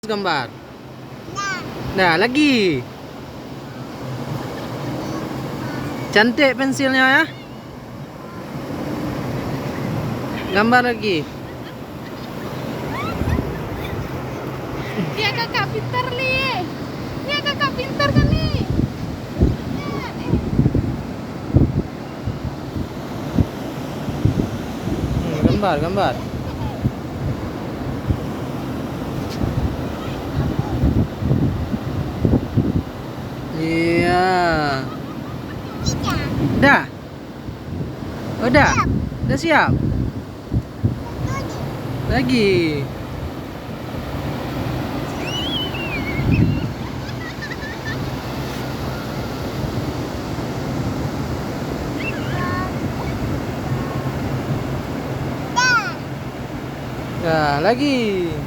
Gambar. Nah, lagi. Cantik pensilnya ya. Gambar lagi. Dia kakak pintar nih. Dia kakak pintar kan nih. Gambar. Iya. Udah. Udah siap. Lagi. Nah, lagi.